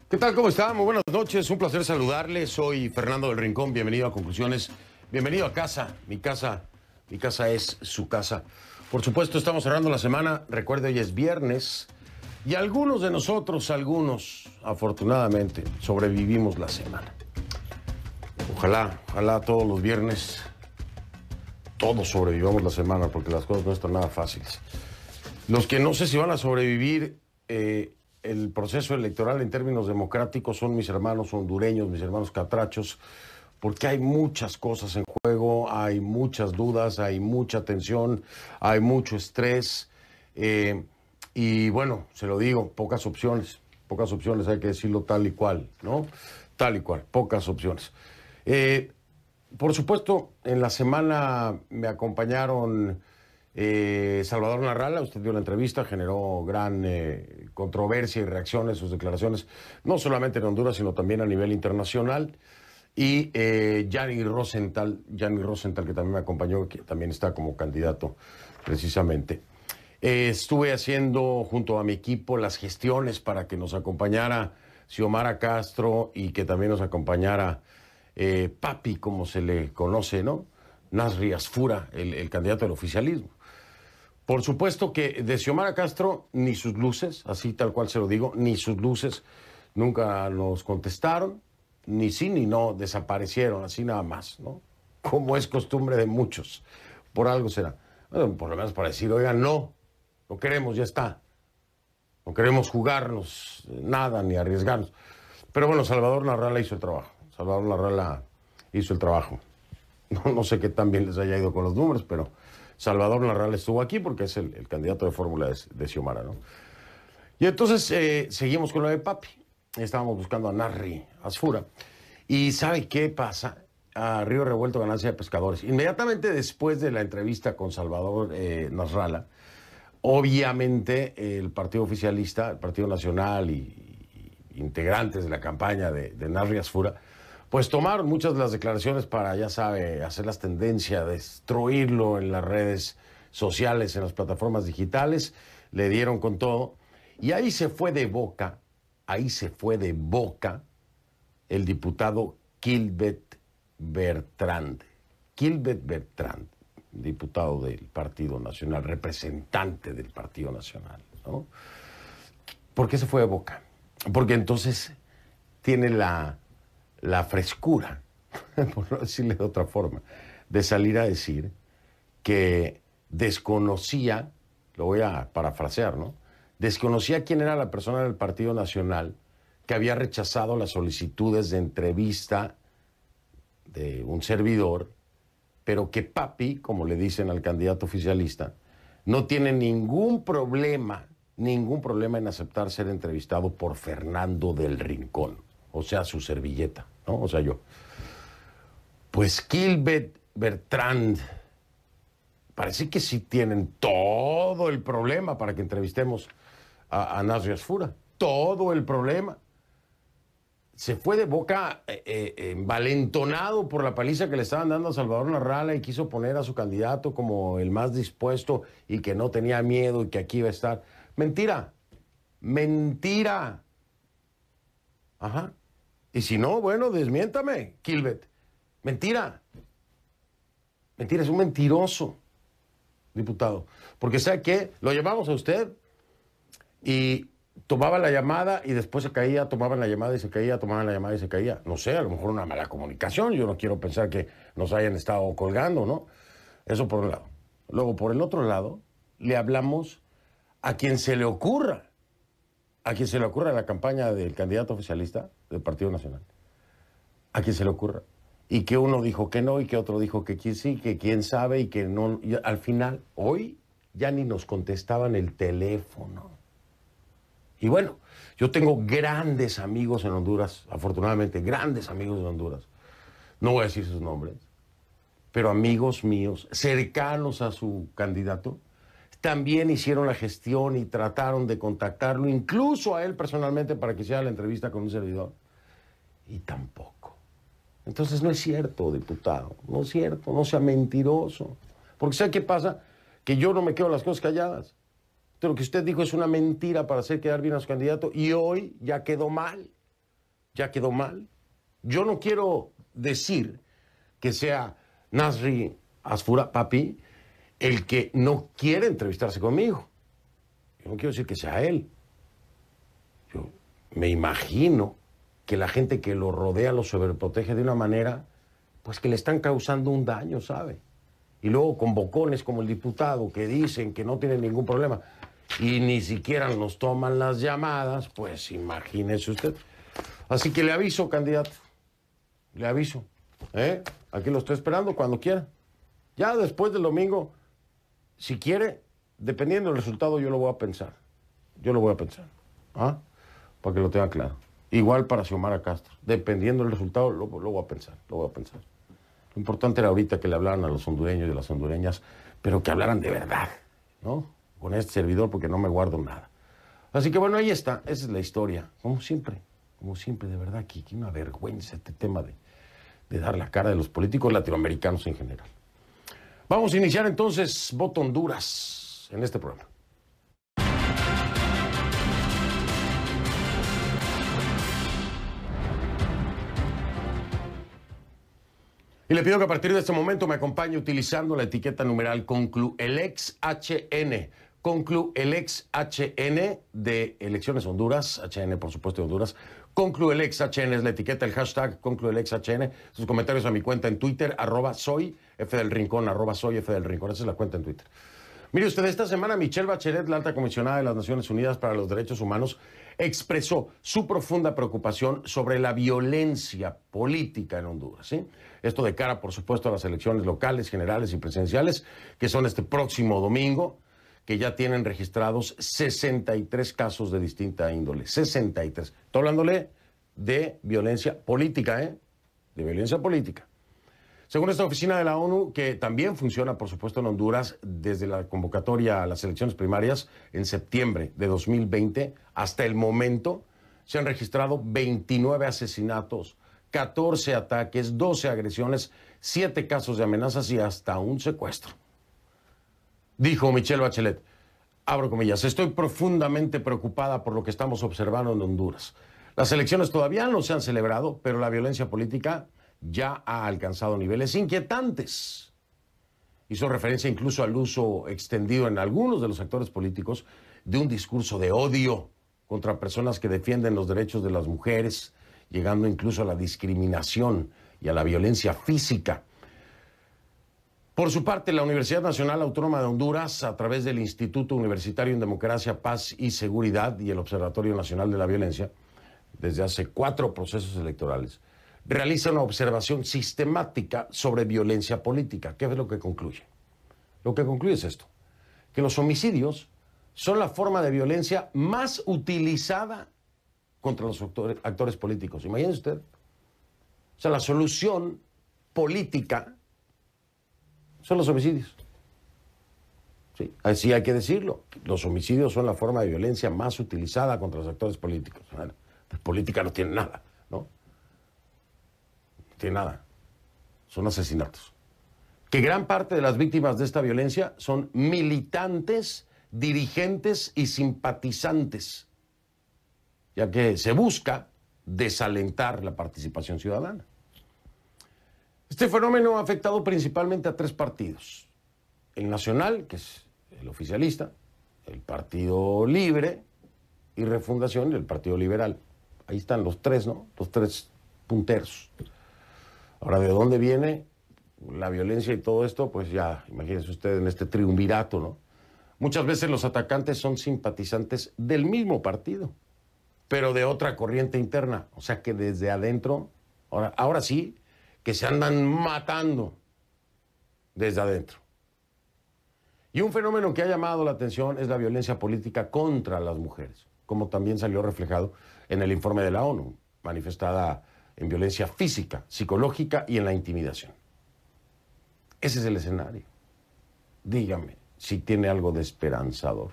¿Qué tal? ¿Cómo están? Muy buenas noches. Un placer saludarles. Soy Fernando del Rincón. Bienvenido a Conclusiones. Bienvenido a casa. Mi casa es su casa. Por supuesto, estamos cerrando la semana. Recuerde, hoy es viernes. Y algunos de nosotros, afortunadamente, sobrevivimos la semana. Ojalá todos los viernes todos sobrevivamos la semana, porque las cosas no están nada fáciles. Los que no sé si van a sobrevivir el proceso electoral en términos democráticos son mis hermanos hondureños, mis hermanos catrachos, porque hay muchas cosas en juego, hay muchas dudas, hay mucha tensión, hay mucho estrés. Y bueno, se lo digo, pocas opciones, hay que decirlo tal y cual, ¿no? Tal y cual, pocas opciones. Por supuesto, en la semana me acompañaron Salvador Narrala. Usted vio la entrevista, generó gran controversia y reacciones, sus declaraciones, no solamente en Honduras, sino también a nivel internacional. Y Yanni Rosenthal, que también me acompañó, que también está como candidato, precisamente. Estuve haciendo junto a mi equipo las gestiones para que nos acompañara Xiomara Castro y que también nos acompañara Papi, como se le conoce, ¿no? Nasri Asfura, el candidato del oficialismo. Por supuesto que de Xiomara Castro, ni sus luces, así tal cual se lo digo, ni sus luces nunca nos contestaron, ni sí ni no, desaparecieron, así nada más, ¿no? Como es costumbre de muchos, por algo será. Bueno, por lo menos para decir, oigan, no queremos, ya está. No queremos jugarnos nada ni arriesgarnos. Pero bueno, Salvador Narrala hizo el trabajo. No sé qué tan bien les haya ido con los números, pero Salvador Narrala estuvo aquí porque es el candidato de fórmula de Xiomara, ¿no? Y entonces seguimos con lo de Papi. Estábamos buscando a Nasri Asfura. ¿Y sabe qué pasa? A Río Revuelto, ganancia de pescadores. Inmediatamente después de la entrevista con Salvador Narrala, obviamente el partido oficialista, el Partido Nacional y integrantes de la campaña de Nasri Asfura, pues tomaron muchas de las declaraciones para, ya sabe, hacer las tendencias, destruirlo en las redes sociales, en las plataformas digitales, le dieron con todo, y ahí se fue de boca el diputado Gilbert Bertrand, diputado del Partido Nacional, representante del Partido Nacional, ¿no? ¿Por qué se fue de boca? Porque entonces tiene la frescura, por no decirle de otra forma, de salir a decir que desconocía, lo voy a parafrasear, ¿no? Desconocía quién era la persona del Partido Nacional que había rechazado las solicitudes de entrevista de un servidor, pero que Papi, como le dicen al candidato oficialista, no tiene ningún problema en aceptar ser entrevistado por Fernando del Rincón, o sea, su servilleta, ¿no? O sea, yo. Pues Gilbert Bertrand, parece que sí tienen todo el problema para que entrevistemos a Nasri Asfura. Todo el problema. Se fue de boca envalentonado por la paliza que le estaban dando a Salvador Narrala y quiso poner a su candidato como el más dispuesto y que no tenía miedo y que aquí iba a estar. Mentira. Ajá. Y si no, bueno, desmiéntame, Gilbert. Mentira, es un mentiroso, diputado. Porque ¿sabe qué? Lo llamamos a usted y tomaba la llamada y después se caía, tomaban la llamada y se caía, tomaban la llamada y se caía. No sé, a lo mejor una mala comunicación. Yo no quiero pensar que nos hayan estado colgando, ¿no? Eso por un lado. Luego, por el otro lado, le hablamos a quien se le ocurra. A quien se le ocurra la campaña del candidato oficialista del Partido Nacional. A quien se le ocurra. Y que uno dijo que no y que otro dijo que sí, que quién sabe y que no. Y al final, hoy ya ni nos contestaban el teléfono. Y bueno, yo tengo grandes amigos en Honduras, afortunadamente, grandes amigos en Honduras. No voy a decir sus nombres, pero amigos míos, cercanos a su candidato, también hicieron la gestión y trataron de contactarlo, incluso a él personalmente, para que hiciera la entrevista con un servidor. Y tampoco. Entonces no es cierto, diputado, no es cierto, no sea mentiroso. Porque ¿sabe qué pasa? Que yo no me quedo las cosas calladas. Lo que usted dijo es una mentira para hacer quedar bien a su candidato y hoy ya quedó mal. ya quedó mal. Yo no quiero decir que sea Nasri Asfura Papi el que no quiere entrevistarse conmigo. Yo no quiero decir que sea él. Yo me imagino que la gente que lo rodea lo sobreprotege de una manera, pues que le están causando un daño, ¿sabe? Y luego con bocones como el diputado que dicen que no tienen ningún problema y ni siquiera nos toman las llamadas, pues imagínese usted. Así que le aviso, candidato, le aviso. Aquí lo estoy esperando cuando quiera. Ya después del domingo, si quiere, dependiendo del resultado, yo lo voy a pensar. Yo lo voy a pensar. Para que lo tenga claro. Igual para Xiomara Castro. Dependiendo del resultado, lo voy a pensar. Lo voy a pensar. Lo importante era ahorita que le hablaran a los hondureños y a las hondureñas, pero que hablaran de verdad, ¿no? Con este servidor, porque no me guardo nada. Así que bueno, ahí está. Esa es la historia. Como siempre, de verdad, que una vergüenza este tema de dar la cara de los políticos latinoamericanos en general. Vamos a iniciar entonces Voto Honduras en este programa. Y le pido que a partir de este momento me acompañe utilizando la etiqueta numeral CONCLUELEXHN. CONCLUELEXHN de Elecciones Honduras, HN por supuesto de Honduras. CONCLUELEXHN es la etiqueta, el hashtag CONCLUELEXHN. Sus comentarios a mi cuenta en Twitter, @soyfdelrincón, @soyfdelrincón. Esa es la cuenta en Twitter. Mire usted, esta semana Michelle Bachelet, la alta comisionada de las Naciones Unidas para los Derechos Humanos, expresó su profunda preocupación sobre la violencia política en Honduras, ¿sí? Esto de cara, por supuesto, a las elecciones locales, generales y presidenciales, que son este próximo domingo, que ya tienen registrados 63 casos de distinta índole. 63. Estoy hablándole de violencia política, De violencia política. Según esta oficina de la ONU, que también funciona, por supuesto, en Honduras, desde la convocatoria a las elecciones primarias en septiembre de 2020 hasta el momento, se han registrado 29 asesinatos, 14 ataques, 12 agresiones, 7 casos de amenazas y hasta un secuestro. Dijo Michelle Bachelet, abro comillas, estoy profundamente preocupada por lo que estamos observando en Honduras. Las elecciones todavía no se han celebrado, pero la violencia política ya ha alcanzado niveles inquietantes. Hizo referencia incluso al uso extendido en algunos de los actores políticos de un discurso de odio contra personas que defienden los derechos de las mujeres, llegando incluso a la discriminación y a la violencia física. Por su parte, la Universidad Nacional Autónoma de Honduras, a través del Instituto Universitario en Democracia, Paz y Seguridad y el Observatorio Nacional de la Violencia, desde hace 4 procesos electorales, realiza una observación sistemática sobre violencia política. ¿Qué es lo que concluye? Lo que concluye es esto, que los homicidios son la forma de violencia más utilizada contra los actores políticos. Imagínese usted. O sea, la solución política son los homicidios. Sí, así hay que decirlo. Los homicidios son la forma de violencia más utilizada contra los actores políticos. Bueno, la política no tiene nada, ¿no? No tiene nada. Son asesinatos. Que gran parte de las víctimas de esta violencia son militantes, dirigentes y simpatizantes, ya que se busca desalentar la participación ciudadana. Este fenómeno ha afectado principalmente a 3 partidos. El Nacional, que es el oficialista, el Partido Libre y Refundación, el Partido Liberal. Ahí están los 3, ¿no? Los 3 punteros. Ahora, ¿de dónde viene la violencia y todo esto? Pues ya, imagínense usted en este triunvirato, ¿no? Muchas veces los atacantes son simpatizantes del mismo partido, pero de otra corriente interna. O sea que desde adentro, ahora sí, que se andan matando desde adentro. Y un fenómeno que ha llamado la atención es la violencia política contra las mujeres, como también salió reflejado en el informe de la ONU, manifestada en violencia física, psicológica y en la intimidación. Ese es el escenario. Dígame si tiene algo de esperanzador.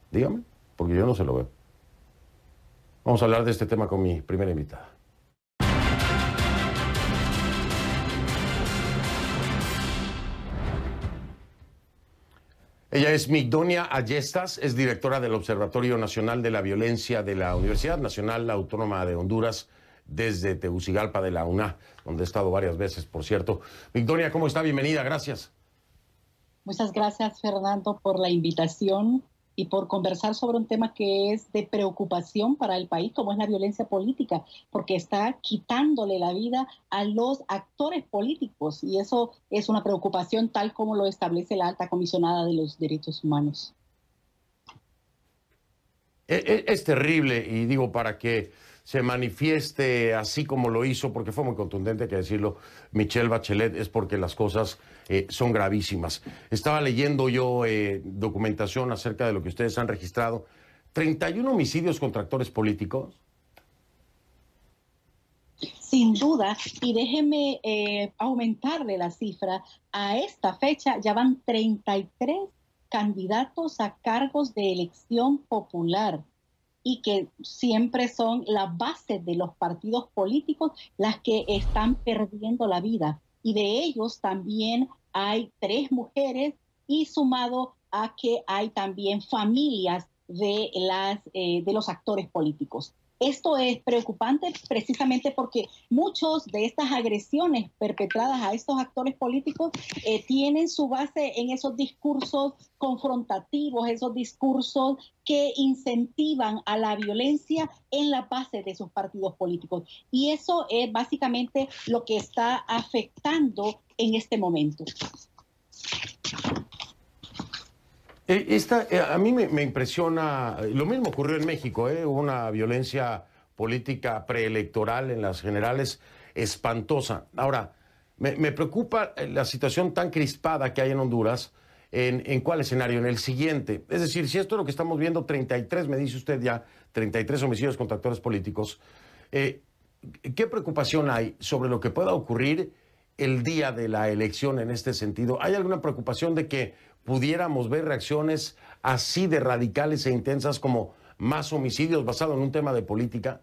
Dígame, porque yo no se lo veo. Vamos a hablar de este tema con mi primera invitada. Ella es Migdonia Ayestas, es directora del Observatorio Nacional de la Violencia de la Universidad Nacional Autónoma de Honduras, desde Tegucigalpa de la UNA, donde he estado varias veces, por cierto. Migdonia, ¿cómo está? Bienvenida, gracias. Muchas gracias, Fernando, por la invitación y por conversar sobre un tema que es de preocupación para el país, como es la violencia política, porque está quitándole la vida a los actores políticos, y eso es una preocupación tal como lo establece la Alta Comisionada de los Derechos Humanos. Es terrible, y digo, para que se manifieste así como lo hizo, porque fue muy contundente, hay que decirlo, Michelle Bachelet, es porque las cosas son gravísimas. Estaba leyendo yo documentación acerca de lo que ustedes han registrado. 31 homicidios contra actores políticos. Sin duda, y déjeme aumentarle la cifra. A esta fecha ya van 33 candidatos a cargos de elección popular, y que siempre son la base de los partidos políticos las que están perdiendo la vida. Y de ellos también hay 3 mujeres, y sumado a que hay también familias de los actores políticos. Esto es preocupante precisamente porque muchos de estas agresiones perpetradas a estos actores políticos tienen su base en esos discursos confrontativos, esos discursos que incentivan a la violencia en la base de sus partidos políticos. Y eso es básicamente lo que está afectando en este momento. A mí me impresiona, lo mismo ocurrió en México, hubo una violencia política preelectoral en las generales espantosa. Ahora, me preocupa la situación tan crispada que hay en Honduras. ¿En cuál escenario? En el siguiente. Es decir, si esto es lo que estamos viendo, 33, me dice usted ya, 33 homicidios contra actores políticos, ¿qué preocupación hay sobre lo que pueda ocurrir el día de la elección en este sentido? ¿Hay alguna preocupación de que pudiéramos ver reacciones así de radicales e intensas como más homicidios basado en un tema de política?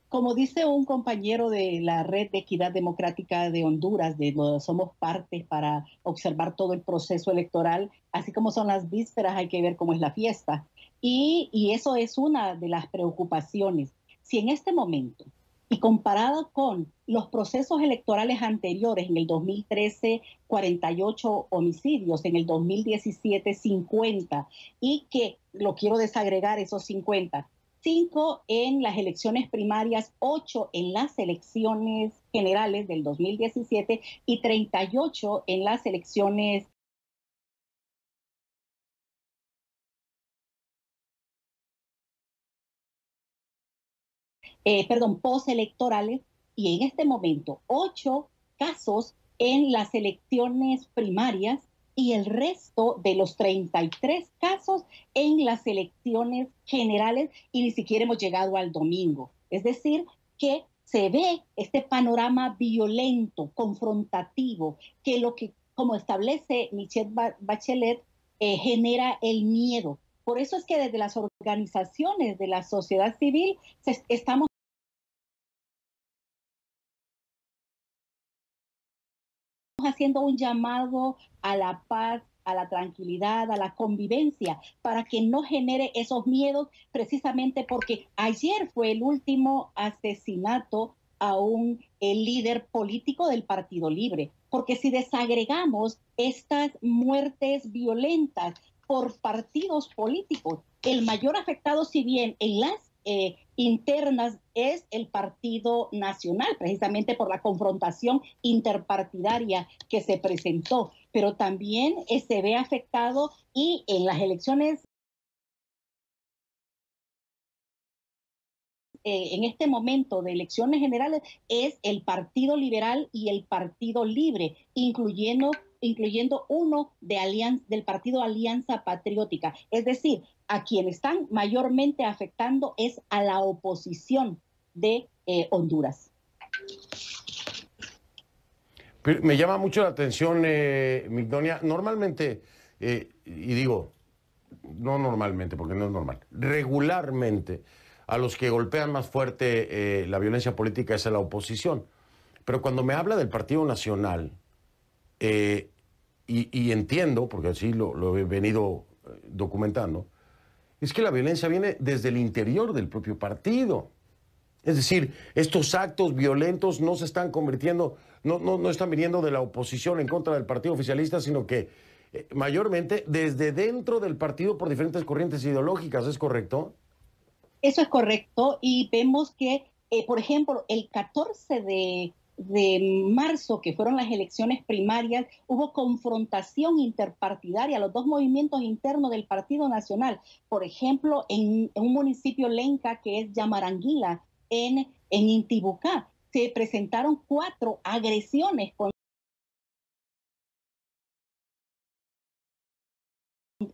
Como dice un compañero de la Red de Equidad Democrática de Honduras, de donde somos parte para observar todo el proceso electoral, así como son las vísperas, hay que ver cómo es la fiesta. Y eso es una de las preocupaciones. Si en este momento, y comparado con los procesos electorales anteriores, en el 2013, 48 homicidios, en el 2017, 50, y que, lo quiero desagregar esos 50, 5 en las elecciones primarias, 8 en las elecciones generales del 2017 y 38 en las elecciones postelectorales, y en este momento 8 casos en las elecciones primarias y el resto de los 33 casos en las elecciones generales, y ni siquiera hemos llegado al domingo. Es decir, que se ve este panorama violento, confrontativo, que lo que, como establece Michelle Bachelet, genera el miedo. Por eso es que desde las organizaciones de la sociedad civil estamos haciendo un llamado a la paz, a la tranquilidad, a la convivencia, para que no genere esos miedos, precisamente porque ayer fue el último asesinato a un líder político del Partido Libre. Porque si desagregamos estas muertes violentas por partidos políticos, el mayor afectado, si bien en las internas, es el Partido Nacional, precisamente por la confrontación interpartidaria que se presentó, pero también se ve afectado, y en las elecciones en este momento de elecciones generales es el Partido Liberal y el Partido Libre, incluyendo uno del Partido Alianza Patriótica. Es decir, a quienes están mayormente afectando es a la oposición de Honduras. Me llama mucho la atención, Migdonia, normalmente, y digo, no normalmente, porque no es normal, regularmente a los que golpean más fuerte la violencia política es a la oposición. Pero cuando me habla del Partido Nacional, y entiendo, porque así lo he venido documentando, es que la violencia viene desde el interior del propio partido. Es decir, estos actos violentos no se están convirtiendo, no están viniendo de la oposición en contra del partido oficialista, sino que mayormente desde dentro del partido por diferentes corrientes ideológicas, ¿es correcto? Eso es correcto y vemos que, por ejemplo, el 14 de marzo, que fueron las elecciones primarias, hubo confrontación interpartidaria, los dos movimientos internos del Partido Nacional. Por ejemplo, en un municipio Lenca, que es Yamaranguila, en Intibucá, se presentaron 4 agresiones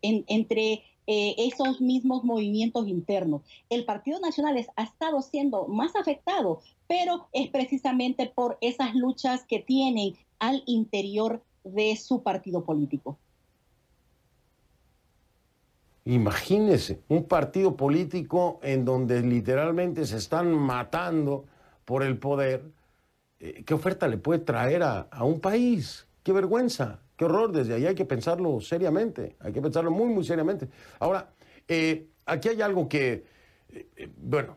entre esos mismos movimientos internos. El Partido Nacional ha estado siendo más afectado, pero es precisamente por esas luchas que tienen al interior de su partido político. Imagínese, un partido político en donde literalmente se están matando por el poder. ¿Qué oferta le puede traer a un país? ¡Qué vergüenza! ¡Qué horror! Desde ahí hay que pensarlo seriamente, hay que pensarlo muy, muy seriamente. Ahora, aquí hay algo que, bueno,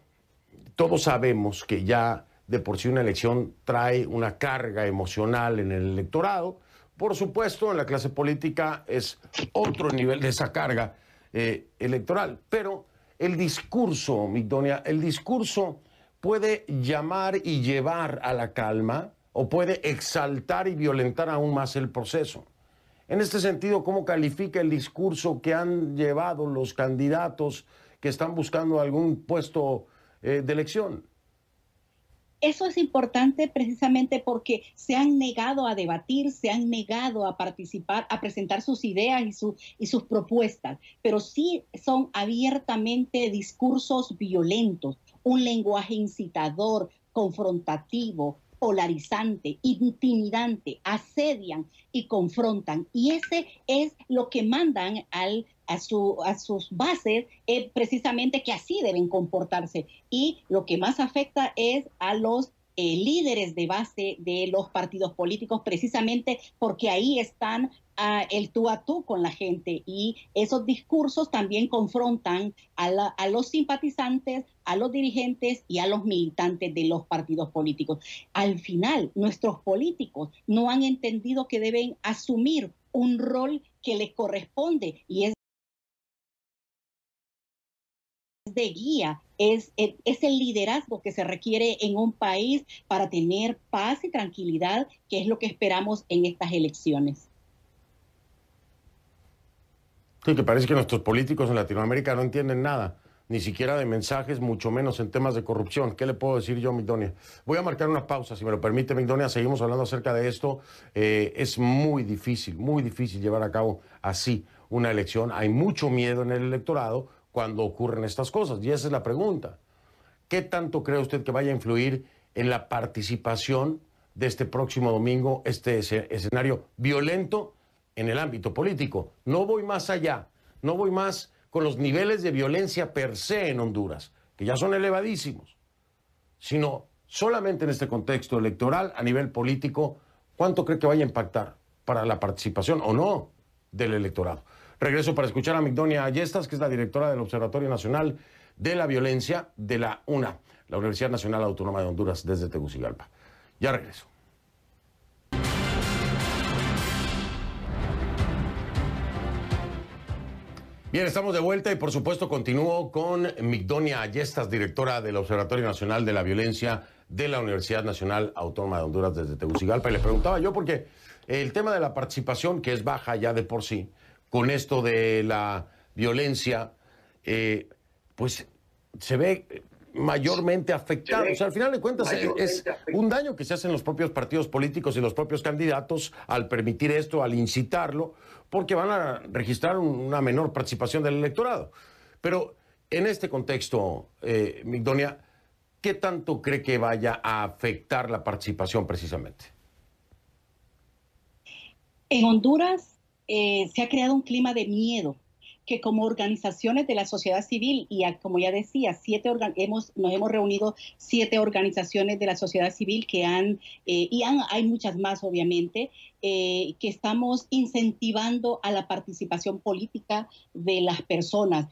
todos sabemos que ya de por sí una elección trae una carga emocional en el electorado. Por supuesto, en la clase política es otro nivel de esa carga electoral. Pero el discurso, Migdonia, el discurso puede llamar y llevar a la calma o puede exaltar y violentar aún más el proceso. En este sentido, ¿cómo califica el discurso que han llevado los candidatos que están buscando algún puesto de elección? Eso es importante precisamente porque se han negado a debatir, se han negado a participar, a presentar sus ideas y sus propuestas, pero sí son abiertamente discursos violentos, un lenguaje incitador, confrontativo, polarizante, intimidante, asedian y confrontan. Y ese es lo que mandan a sus bases, precisamente que así deben comportarse. Y lo que más afecta es a los líderes de base de los partidos políticos, precisamente porque ahí están el tú a tú con la gente, y esos discursos también confrontan a los simpatizantes, a los dirigentes y a los militantes de los partidos políticos. Al final, nuestros políticos no han entendido que deben asumir un rol que les corresponde, y es de guía, es el liderazgo que se requiere en un país para tener paz y tranquilidad, que es lo que esperamos en estas elecciones. Sí, que parece que nuestros políticos en Latinoamérica no entienden nada, ni siquiera de mensajes, mucho menos en temas de corrupción. ¿Qué le puedo decir yo, Migdonia? Voy a marcar una pausa, si me lo permite, Migdonia. Seguimos hablando acerca de esto. Es muy difícil llevar a cabo así una elección. Hay mucho miedo en el electorado cuando ocurren estas cosas. Y esa es la pregunta. ¿Qué tanto cree usted que vaya a influir en la participación de este próximo domingo, este escenario violento en el ámbito político? No voy más allá, no voy más con los niveles de violencia per se en Honduras, que ya son elevadísimos, sino solamente en este contexto electoral, a nivel político, ¿cuánto cree que vaya a impactar para la participación o no del electorado? Regreso para escuchar a Migdonia Ayestas, que es la directora del Observatorio Nacional de la Violencia de la UNA, la Universidad Nacional Autónoma de Honduras, desde Tegucigalpa. Ya regreso. Bien, estamos de vuelta y por supuesto continúo con Migdonia Ayestas, directora del Observatorio Nacional de la Violencia de la Universidad Nacional Autónoma de Honduras desde Tegucigalpa. Y le preguntaba yo porque el tema de la participación, que es baja ya de por sí, con esto de la violencia, pues se ve mayormente afectado. O sea, al final de cuentas es un daño que se hace en los propios partidos políticos y los propios candidatos al permitir esto, al incitarlo, porque van a registrar una menor participación del electorado. Pero en este contexto, Migdonia, ¿qué tanto cree que vaya a afectar la participación precisamente? En Honduras se ha creado un clima de miedo, que como organizaciones de la sociedad civil, y como ya decía, nos hemos reunido 7 organizaciones de la sociedad civil que hay muchas más obviamente, que estamos incentivando a la participación política de las personas.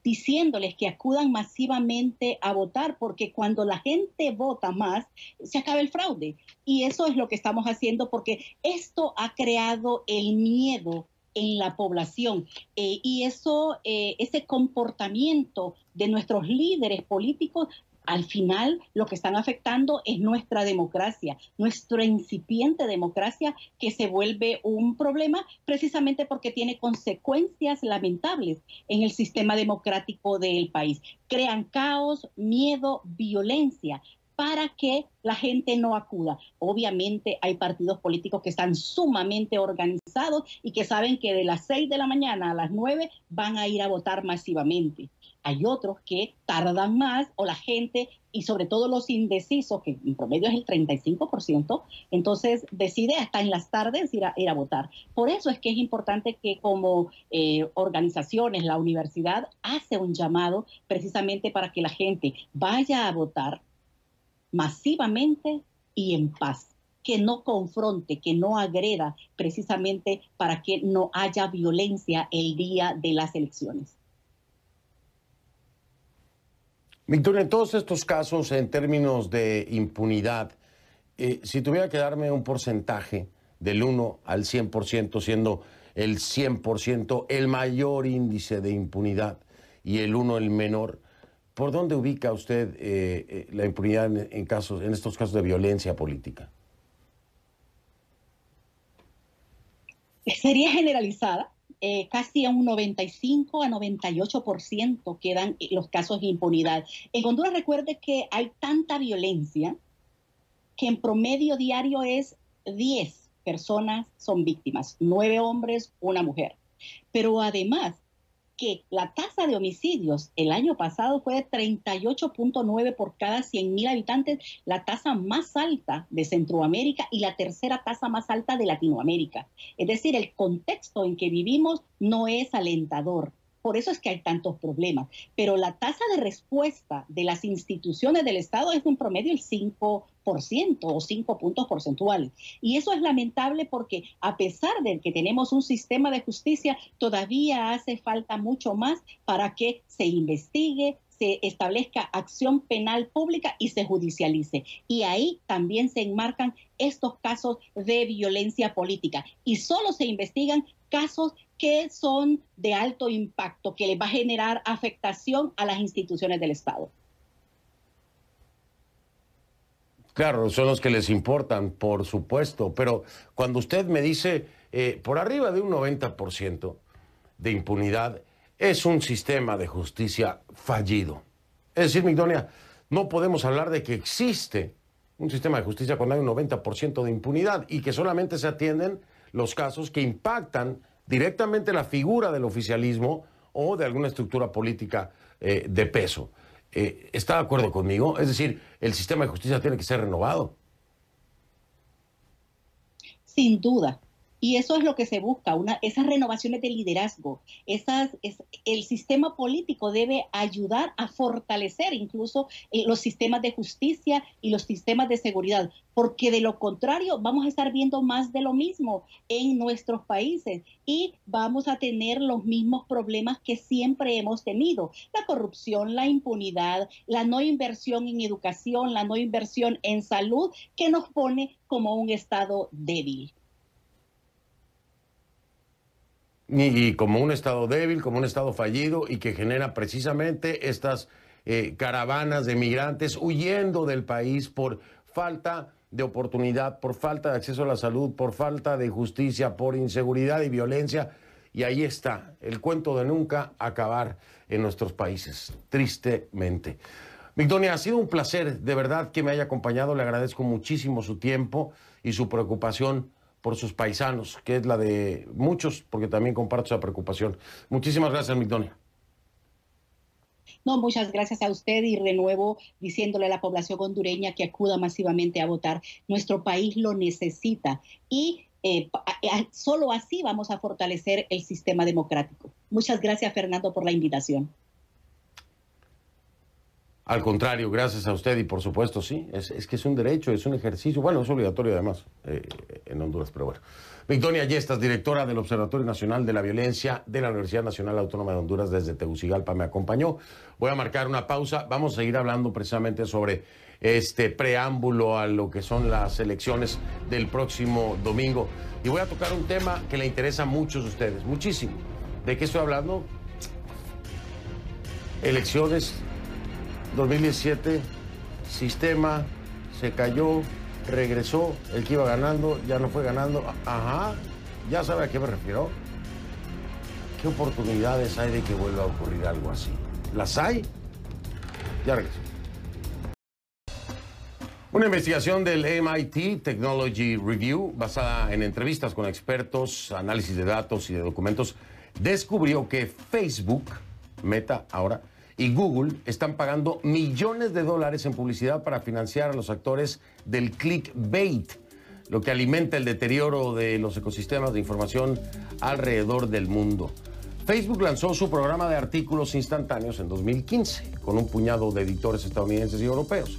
Diciéndoles que acudan masivamente a votar, porque cuando la gente vota más, se acaba el fraude. Y eso es lo que estamos haciendo, porque esto ha creado el miedo en la población. Y ese comportamiento de nuestros líderes políticos, al final lo que están afectando es nuestra democracia, nuestra incipiente democracia, que se vuelve un problema precisamente porque tiene consecuencias lamentables en el sistema democrático del país. Crean caos, miedo, violencia para que la gente no acuda. Obviamente hay partidos políticos que están sumamente organizados y que saben que de las 6 de la mañana a las 9 van a ir a votar masivamente. Hay otros que tardan más, o la gente, y sobre todo los indecisos, que en promedio es el 35%, entonces decide hasta en las tardes ir a votar. Por eso es que es importante que como organizaciones, la universidad hace un llamado precisamente para que la gente vaya a votar masivamente y en paz, que no confronte, que no agreda, precisamente para que no haya violencia el día de las elecciones. Victoria, en todos estos casos, en términos de impunidad, si tuviera que darme un porcentaje del 1 al 100%, siendo el 100% el mayor índice de impunidad y el 1 el menor, ¿por dónde ubica usted la impunidad en estos casos de violencia política? Sería generalizada. Casi a un 95 a 98% quedan los casos de impunidad. En Honduras, recuerde que hay tanta violencia que en promedio diario es 10 personas son víctimas, 9 hombres, 1 mujer. Pero además que la tasa de homicidios el año pasado fue de 38.9 por cada 100.000 habitantes, la tasa más alta de Centroamérica y la tercera tasa más alta de Latinoamérica. Es decir, el contexto en que vivimos no es alentador. Por eso es que hay tantos problemas. Pero la tasa de respuesta de las instituciones del Estado es en promedio el 5% o 5 puntos porcentuales. Y eso es lamentable porque a pesar de que tenemos un sistema de justicia, todavía hace falta mucho más para que se investigue, se establezca acción penal pública y se judicialice. Y ahí también se enmarcan estos casos de violencia política. Y solo se investigan casos que son de alto impacto, que les va a generar afectación a las instituciones del Estado. Claro, son los que les importan, por supuesto, pero cuando usted me dice por arriba de un 90% de impunidad, es un sistema de justicia fallido. Es decir, Migdonia, no podemos hablar de que existe un sistema de justicia cuando hay un 90% de impunidad y que solamente se atienden los casos que impactan directamente la figura del oficialismo o de alguna estructura política de peso. ¿Está de acuerdo conmigo? Es decir, el sistema de justicia tiene que ser renovado. Sin duda. Y eso es lo que se busca, esas renovaciones de liderazgo. El sistema político debe ayudar a fortalecer incluso los sistemas de justicia y los sistemas de seguridad, porque de lo contrario vamos a estar viendo más de lo mismo en nuestros países y vamos a tener los mismos problemas que siempre hemos tenido. La corrupción, la impunidad, la no inversión en educación, la no inversión en salud, que nos pone como un Estado débil. Y como un Estado débil, como un Estado fallido y que genera precisamente estas caravanas de migrantes huyendo del país por falta de oportunidad, por falta de acceso a la salud, por falta de justicia, por inseguridad y violencia. Y ahí está, el cuento de nunca acabar en nuestros países, tristemente. Migdonia, ha sido un placer, de verdad, que me haya acompañado. Le agradezco muchísimo su tiempo y su preocupación por sus paisanos, que es la de muchos, porque también comparto esa preocupación. Muchísimas gracias, Migdonia. No, muchas gracias a usted y renuevo diciéndole a la población hondureña que acuda masivamente a votar. Nuestro país lo necesita y Solo así vamos a fortalecer el sistema democrático. Muchas gracias, Fernando, por la invitación. Al contrario, gracias a usted y por supuesto, sí, es que es un derecho, es un ejercicio, bueno, es obligatorio además en Honduras, pero bueno. Victoria Yestas, directora del Observatorio Nacional de la Violencia de la Universidad Nacional Autónoma de Honduras desde Tegucigalpa, me acompañó. Voy a marcar una pausa, vamos a seguir hablando precisamente sobre este preámbulo a lo que son las elecciones del próximo domingo. Y voy a tocar un tema que le interesa a muchos de ustedes, muchísimo. ¿De qué estoy hablando? Elecciones 2017, sistema, se cayó, regresó, el que iba ganando ya no fue ganando. Ajá, ya sabe a qué me refiero. ¿Qué oportunidades hay de que vuelva a ocurrir algo así? ¿Las hay? Ya regreso. Una investigación del MIT Technology Review, basada en entrevistas con expertos, análisis de datos y de documentos, descubrió que Facebook, Meta ahora, y Google están pagando millones de dólares en publicidad para financiar a los actores del clickbait, lo que alimenta el deterioro de los ecosistemas de información alrededor del mundo. Facebook lanzó su programa de artículos instantáneos en 2015, con un puñado de editores estadounidenses y europeos.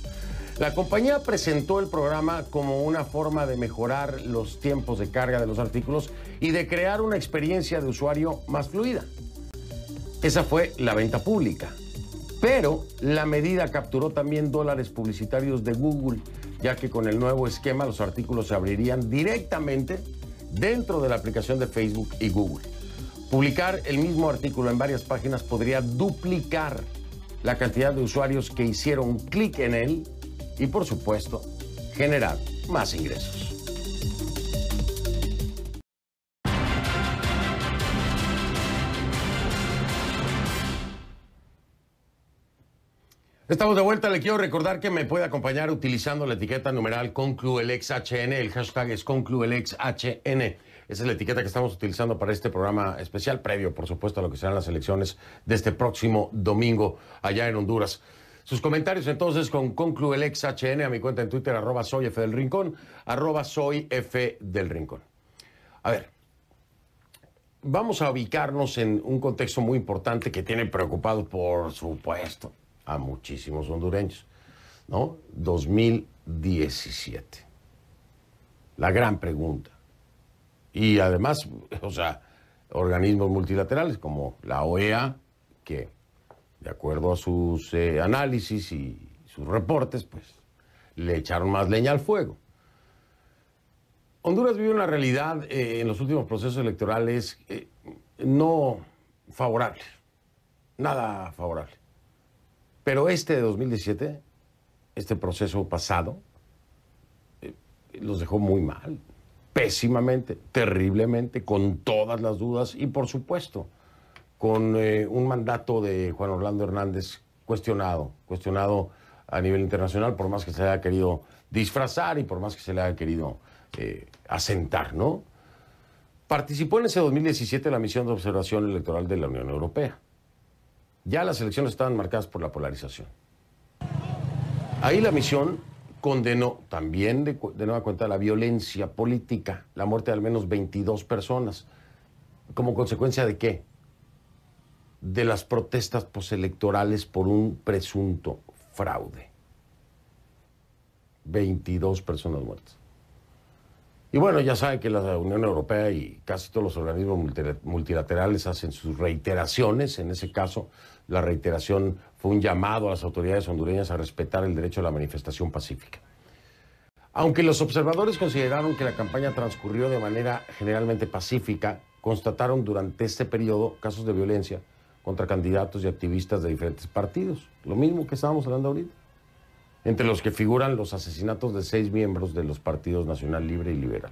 La compañía presentó el programa como una forma de mejorar los tiempos de carga de los artículos y de crear una experiencia de usuario más fluida. Esa fue la venta pública. Pero la medida capturó también dólares publicitarios de Google, ya que con el nuevo esquema los artículos se abrirían directamente dentro de la aplicación de Facebook y Google. Publicar el mismo artículo en varias páginas podría duplicar la cantidad de usuarios que hicieron clic en él y, por supuesto, generar más ingresos. Estamos de vuelta. Le quiero recordar que me puede acompañar utilizando la etiqueta numeral ConcluElectsHN. El hashtag es ConcluElectsHN. Esa es la etiqueta que estamos utilizando para este programa especial, previo, por supuesto, a lo que serán las elecciones de este próximo domingo allá en Honduras. Sus comentarios entonces con ConcluElectsHN a mi cuenta en Twitter, @soyfdelrincón, @soyfdelrincón. A ver, vamos a ubicarnos en un contexto muy importante que tiene preocupado, por supuesto, a muchísimos hondureños, ¿no? 2017. La gran pregunta. Y además, o sea, organismos multilaterales como la OEA, que de acuerdo a sus análisis y sus reportes, pues le echaron más leña al fuego. Honduras vive una realidad en los últimos procesos electorales no favorable, nada favorable. Pero este de 2017, este proceso pasado, los dejó muy mal, pésimamente, terriblemente, con todas las dudas y, por supuesto, con un mandato de Juan Orlando Hernández cuestionado a nivel internacional, por más que se le haya querido disfrazar y por más que se le haya querido asentar, ¿no? Participó en ese 2017 la misión de observación electoral de la Unión Europea. Ya las elecciones estaban marcadas por la polarización. Ahí la misión condenó también de nueva cuenta la violencia política, la muerte de al menos 22 personas. ¿Como consecuencia de qué? De las protestas postelectorales por un presunto fraude. 22 personas muertas. Y bueno, ya saben que la Unión Europea y casi todos los organismos multilaterales hacen sus reiteraciones. En ese caso, la reiteración fue un llamado a las autoridades hondureñas a respetar el derecho a la manifestación pacífica. Aunque los observadores consideraron que la campaña transcurrió de manera generalmente pacífica, constataron durante este periodo casos de violencia contra candidatos y activistas de diferentes partidos. Lo mismo que estábamos hablando ahorita. Entre los que figuran los asesinatos de 6 miembros de los partidos Nacional Libre y Liberal.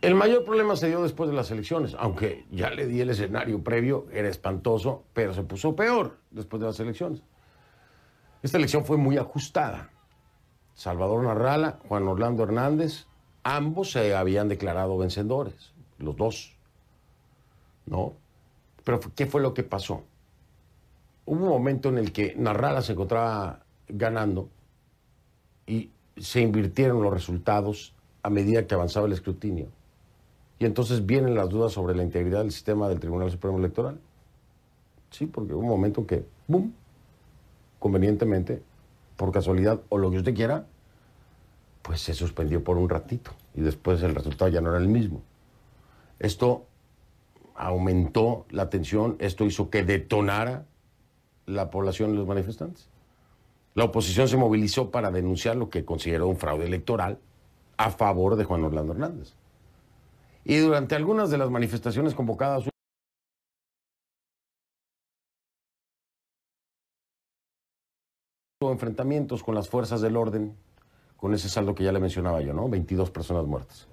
El mayor problema se dio después de las elecciones, aunque ya le di el escenario previo, era espantoso, pero se puso peor después de las elecciones. Esta elección fue muy ajustada. Salvador Narrala, Juan Orlando Hernández, ambos se habían declarado vencedores, los dos, ¿no? Pero ¿qué fue lo que pasó? Hubo un momento en el que Narrala se encontraba ganando y se invirtieron los resultados a medida que avanzaba el escrutinio. Y entonces vienen las dudas sobre la integridad del sistema del Tribunal Supremo Electoral. Sí, porque hubo un momento que, ¡boom!, convenientemente, por casualidad o lo que usted quiera, pues se suspendió por un ratito y después el resultado ya no era el mismo. Esto aumentó la tensión, esto hizo que detonara la población y los manifestantes. La oposición se movilizó para denunciar lo que consideró un fraude electoral a favor de Juan Orlando Hernández. Y durante algunas de las manifestaciones convocadas hubo enfrentamientos con las fuerzas del orden, con ese saldo que ya le mencionaba yo, ¿no? 22 personas muertas.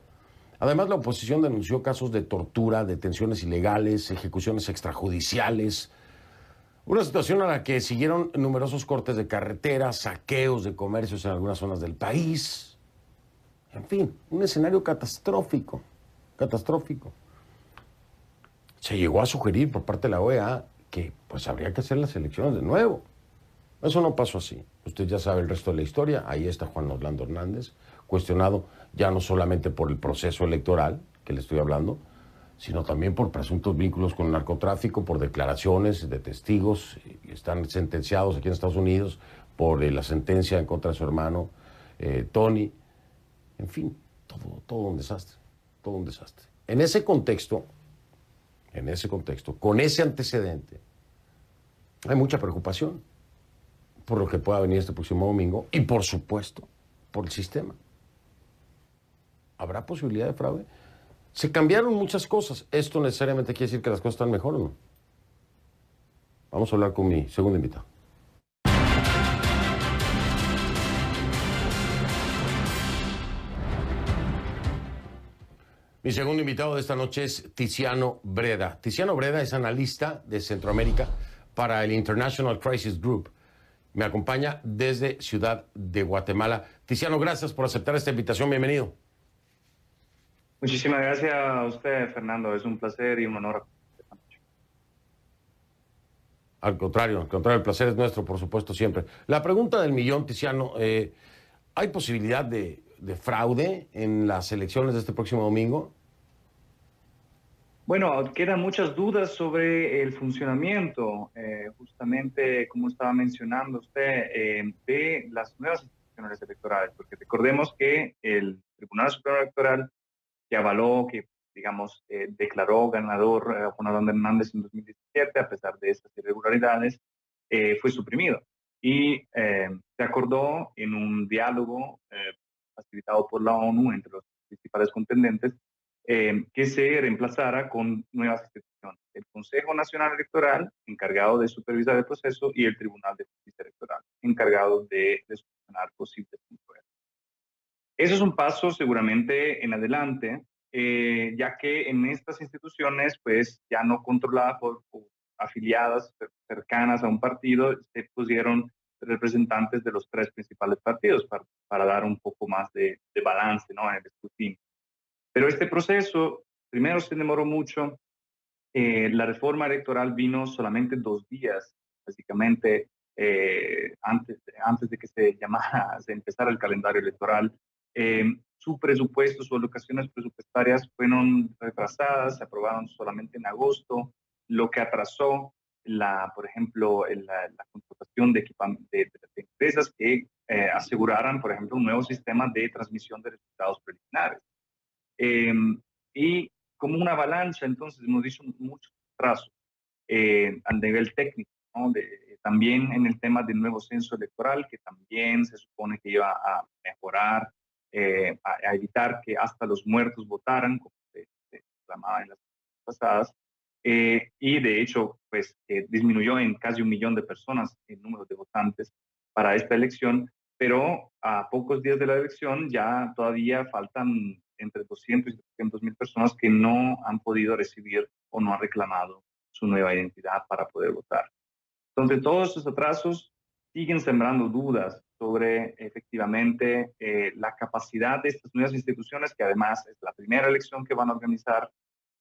Además, la oposición denunció casos de tortura, detenciones ilegales, ejecuciones extrajudiciales, una situación a la que siguieron numerosos cortes de carreteras, saqueos de comercios en algunas zonas del país. En fin, un escenario catastrófico, catastrófico. Se llegó a sugerir por parte de la OEA que pues habría que hacer las elecciones de nuevo. Eso no pasó así. Usted ya sabe el resto de la historia. Ahí está Juan Orlando Hernández, cuestionado ya no solamente por el proceso electoral, que le estoy hablando, sino también por presuntos vínculos con el narcotráfico, por declaraciones de testigos. Están sentenciados aquí en Estados Unidos por la sentencia en contra de su hermano, Tony. En fin, todo un desastre, todo un desastre. En ese contexto, con ese antecedente, hay mucha preocupación por lo que pueda venir este próximo domingo y, por supuesto, por el sistema. ¿Habrá posibilidad de fraude? Se cambiaron muchas cosas. ¿Esto necesariamente quiere decir que las cosas están mejor o no? Vamos a hablar con mi segundo invitado. Mi segundo invitado de esta noche es Tiziano Breda. Tiziano Breda es analista de Centroamérica para el International Crisis Group. Me acompaña desde Ciudad de Guatemala. Tiziano, gracias por aceptar esta invitación. Bienvenido. Muchísimas gracias a usted, Fernando. Es un placer y un honor. Al contrario, el placer es nuestro, por supuesto, siempre. La pregunta del millón, Tiziano, ¿hay posibilidad de fraude en las elecciones de este próximo domingo? Bueno, quedan muchas dudas sobre el funcionamiento, justamente como estaba mencionando usted, de las nuevas instituciones electorales, porque recordemos que el Tribunal Supremo Electoral, que avaló, que digamos, declaró ganador a Juan Orlando Hernández en 2017, a pesar de esas irregularidades, fue suprimido. Y se acordó en un diálogo facilitado por la ONU entre los principales contendentes que se reemplazara con nuevas instituciones. El Consejo Nacional Electoral, encargado de supervisar el proceso, y el Tribunal de Justicia Electoral, encargado de solucionar posibles controversias. Eso es un paso seguramente en adelante, ya que en estas instituciones, pues ya no controladas por afiliadas cercanas a un partido, se pusieron representantes de los tres principales partidos para dar un poco más de balance, ¿no?, en el escrutinio. Pero este proceso, primero, se demoró mucho. La reforma electoral vino solamente 2 días, básicamente, antes de que se empezara el calendario electoral. Su presupuesto, sus alocaciones presupuestarias fueron retrasadas, se aprobaron solamente en agosto, lo que atrasó, por ejemplo, la contratación de empresas que aseguraran, por ejemplo, un nuevo sistema de transmisión de resultados preliminares. Y como una avalancha, entonces hemos visto mucho retraso a nivel técnico, ¿no? También en el tema del nuevo censo electoral, que también se supone que iba a mejorar, a evitar que hasta los muertos votaran, como se reclamaba en las pasadas. Y de hecho, pues disminuyó en casi 1 millón de personas el número de votantes para esta elección, pero a pocos días de la elección ya todavía faltan entre 200 y 300 mil personas que no han podido recibir o no han reclamado su nueva identidad para poder votar. Entonces, todos estos atrasos siguen sembrando dudas sobre efectivamente la capacidad de estas nuevas instituciones, que además es la primera elección que van a organizar.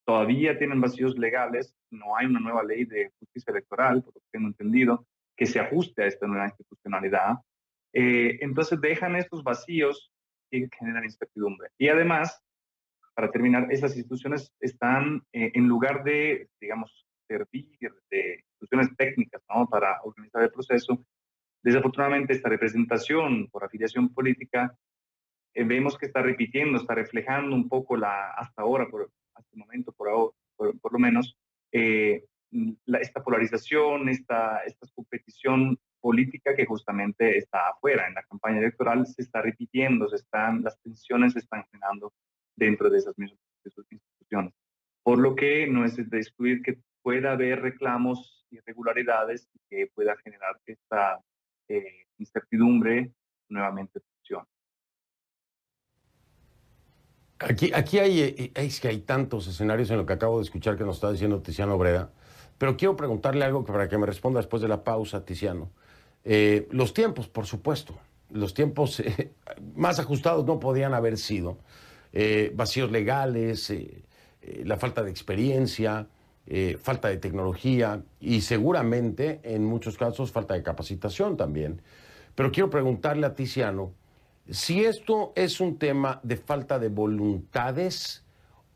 Todavía tienen vacíos legales, no hay una nueva ley de justicia electoral, por lo que tengo entendido, que se ajuste a esta nueva institucionalidad. Entonces dejan estos vacíos que generan incertidumbre. Y además, para terminar, esas instituciones están, en lugar de, digamos, servir de instituciones técnicas, ¿no?, para organizar el proceso, desafortunadamente esta representación por afiliación política vemos que está repitiendo, está reflejando un poco hasta ahora, hasta el momento, por lo menos, esta polarización, esta competición política que justamente está afuera. En la campaña electoral se está repitiendo, las tensiones se están generando dentro de esas mismas instituciones. Por lo que no es de excluir que pueda haber reclamos, irregularidades y que pueda generar esta incertidumbre nuevamente funciona. Aquí es que hay tantos escenarios en lo que acabo de escuchar que nos está diciendo Tiziano Breda, pero quiero preguntarle algo para que me responda después de la pausa, Tiziano. Los tiempos, por supuesto, los tiempos más ajustados no podían haber sido. Vacíos legales, la falta de experiencia, falta de tecnología y seguramente en muchos casos falta de capacitación también. Pero quiero preguntarle a Tiziano si esto es un tema de falta de voluntades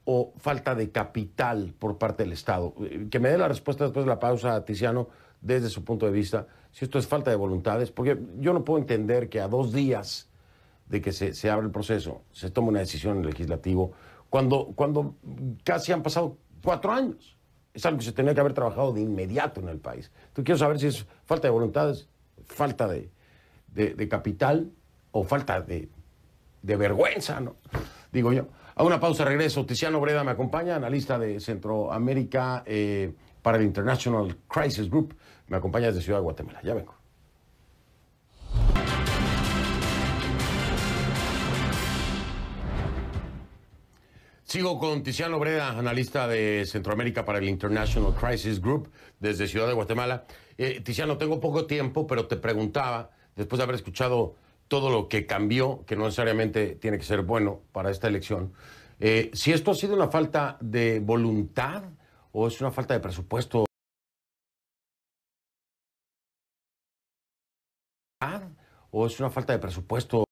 o falta de capital por parte del Estado. Que me dé la respuesta después de la pausa, Tiziano, desde su punto de vista, si esto es falta de voluntades, porque yo no puedo entender que a 2 días de que se abre el proceso se tome una decisión en el legislativo cuando casi han pasado 4 años. Es algo que se tenía que haber trabajado de inmediato en el país. Entonces quiero saber si es falta de voluntades, falta de capital o falta de vergüenza, ¿no? Digo yo. A una pausa, regreso. Tiziano Breda me acompaña, analista de Centroamérica para el International Crisis Group. Me acompaña desde Ciudad de Guatemala. Ya vengo. Sigo con Tiziano Breda, analista de Centroamérica para el International Crisis Group desde Ciudad de Guatemala. Tiziano, tengo poco tiempo, pero te preguntaba, después de haber escuchado todo lo que cambió, que no necesariamente tiene que ser bueno para esta elección, si esto ha sido una falta de voluntad o es una falta de presupuesto o es una falta de presupuesto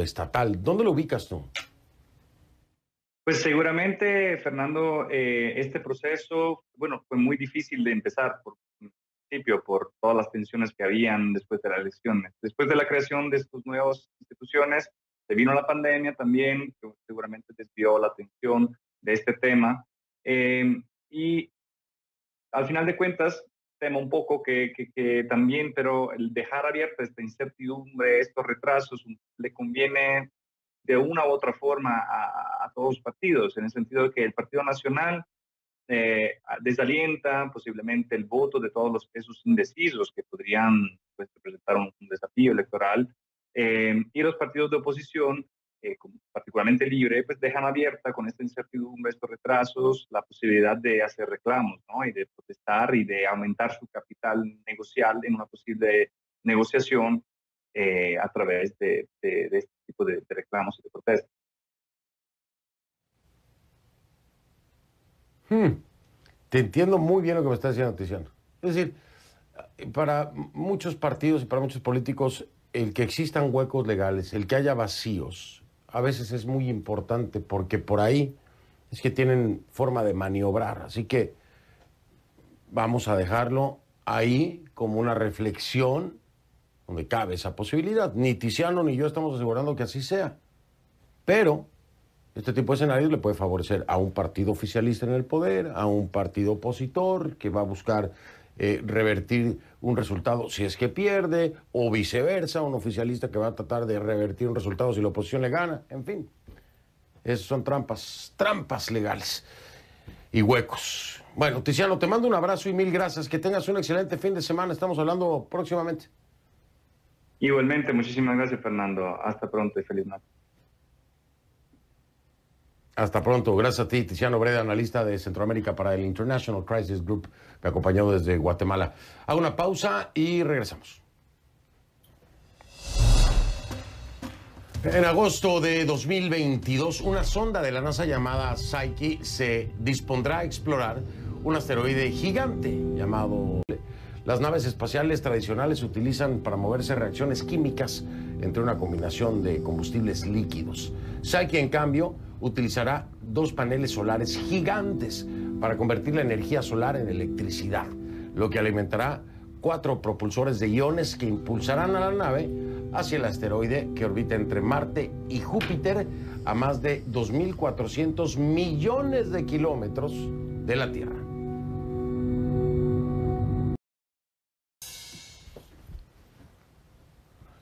estatal. ¿Dónde lo ubicas tú? Pues seguramente, Fernando, este proceso, bueno, fue muy difícil de empezar por principio, por todas las tensiones que habían después de las elecciones. Después de la creación de estas nuevas instituciones, se vino la pandemia también, que seguramente desvió la atención de este tema. Y al final de cuentas, temo un poco que también, pero el dejar abierta esta incertidumbre, estos retrasos, le conviene de una u otra forma a todos los partidos, en el sentido de que el Partido Nacional desalienta posiblemente el voto de todos esos indecisos que podrían, pues, representar un desafío electoral, y los partidos de oposición, particularmente Libre, pues dejan abierta con esta incertidumbre, estos retrasos, la posibilidad de hacer reclamos, ¿no?, y de protestar y de aumentar su capital negocial en una posible negociación a través de este tipo de reclamos y de protestas. Te entiendo muy bien lo que me estás diciendo, Tiziano. Es decir, para muchos partidos y para muchos políticos, el que existan huecos legales, el que haya vacíos, a veces es muy importante porque por ahí es que tienen forma de maniobrar. Así que vamos a dejarlo ahí como una reflexión donde cabe esa posibilidad. Ni Tiziano ni yo estamos asegurando que así sea. Pero este tipo de escenarios le puede favorecer a un partido oficialista en el poder, a un partido opositor que va a buscar revertir un resultado si es que pierde, o viceversa, un oficialista que va a tratar de revertir un resultado si la oposición le gana. En fin, esas son trampas legales y huecos. Bueno, Tiziano, te mando un abrazo y 1000 gracias. Que tengas un excelente fin de semana. Estamos hablando próximamente. Igualmente, muchísimas gracias, Fernando. Hasta pronto y feliz noche. Hasta pronto. Gracias a ti, Tiziano Breda, analista de Centroamérica para el International Crisis Group. Me acompañó desde Guatemala. Hago una pausa y regresamos. En agosto de 2022, una sonda de la NASA llamada Psyche se dispondrá a explorar un asteroide gigante llamado... Las naves espaciales tradicionales se utilizan para moverse reacciones químicas entre una combinación de combustibles líquidos. Psyche, en cambio, utilizará 2 paneles solares gigantes para convertir la energía solar en electricidad, lo que alimentará 4 propulsores de iones que impulsarán a la nave hacia el asteroide que orbita entre Marte y Júpiter a más de 2.400 millones de kilómetros de la Tierra.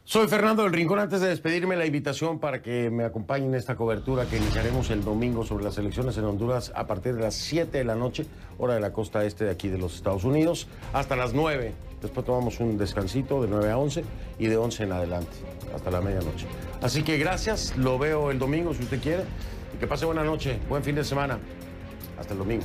Soy Fernando del Rincón. Antes de despedirme, la invitación para que me acompañen en esta cobertura que iniciaremos el domingo sobre las elecciones en Honduras a partir de las 7 de la noche, hora de la costa este de aquí de los Estados Unidos, hasta las 9. Después tomamos un descansito de 9 a 11 y de 11 en adelante, hasta la medianoche. Así que gracias, lo veo el domingo si usted quiere, y que pase buena noche, buen fin de semana. Hasta el domingo.